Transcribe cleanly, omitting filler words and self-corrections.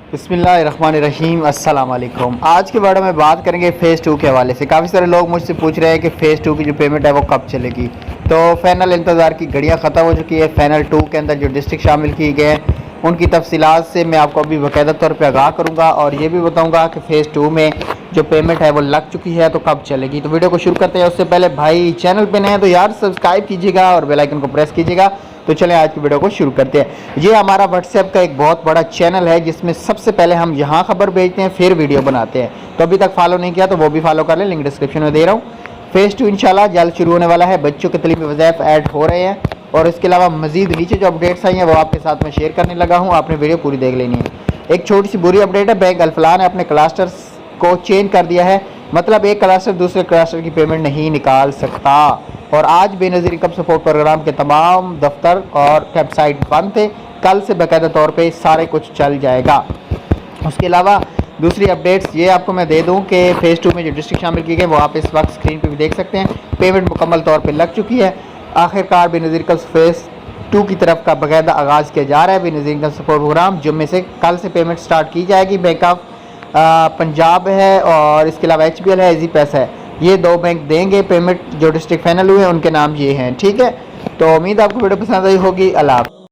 बिस्मिल्लाहिर्रहमानिर्रहीम अस्सलाम वालेकुम। आज के वीडियो में बात करेंगे फ़ेज़ 2 के हवाले से। काफ़ी सारे लोग मुझसे पूछ रहे हैं कि फ़ेज़ 2 की जो पेमेंट है वो कब चलेगी। तो फ़ाइनल इंतज़ार की घड़ियां ख़त्म हो चुकी है। फ़ाइनल 2 के अंदर जो डिस्ट्रिक्ट शामिल किए गए हैं उनकी तफसीलात से मैं आपको अभी बाकायदा तौर पर आगाह करूँगा और ये भी बताऊँगा कि फ़ेज़ 2 में जो पेमेंट है वो लग चुकी है तो कब चलेगी। तो वीडियो को शुरू करते हैं। उससे पहले भाई चैनल पर नए हैं तो यार सब्सक्राइब कीजिएगा और बेल आइकन को प्रेस कीजिएगा। तो चलें आज की वीडियो को शुरू करते हैं। ये हमारा व्हाट्सएप का एक बहुत बड़ा चैनल है जिसमें सबसे पहले हम यहाँ खबर भेजते हैं फिर वीडियो बनाते हैं। तो अभी तक फॉलो नहीं किया तो वो भी फॉलो कर लें, लिंक डिस्क्रिप्शन में दे रहा हूँ। फ़ेज़ 2 इंशाल्लाह जल्द शुरू होने वाला है। बच्चों के तलीमी वज़ाइफ ऐड हो रहे हैं और इसके अलावा मज़ीद नीचे जो अपडेट्स आई हैं वो आपके साथ में शेयर करने लगा हूँ। आपने वीडियो पूरी देख लेनी है। एक छोटी सी बुरी अपडेट है, बैंक अल-फलाह ने अपने क्लस्टर्स को चेंज कर दिया है। मतलब एक क्लस्टर दूसरे क्लस्टर की पेमेंट नहीं निकाल सकता। और आज बेनज़ीर इनकम सपोर्ट प्रोग्राम के तमाम दफ्तर और वेबसाइट बंद थे। कल से बाकायदा तौर पे सारे कुछ चल जाएगा। उसके अलावा दूसरी अपडेट्स ये आपको मैं दे दूं कि फ़ेज़ 2 में जो डिस्ट्रिक्ट शामिल किए गए वो आप इस वक्त स्क्रीन पे भी देख सकते हैं। पेमेंट मुकम्मल तौर पे लग चुकी है। आखिरकार बेनज़ीर इनकम फ़ेज़ 2 की तरफ का बाकायदा आगाज़ किया जा रहा है। बेनज़ीर इनकम सपोर्ट प्रोग्राम जुम्मे से कल से पेमेंट स्टार्ट की जाएगी। बैंक ऑफ पंजाब है और इसके अलावा HBL है, इजी पैसा है। ये दो बैंक देंगे पेमेंट। जो डिस्ट्रिक्ट फाइनल हुए हैं उनके नाम ये हैं, ठीक है। तो उम्मीद आपको वीडियो पसंद आई होगी। अल्लाह।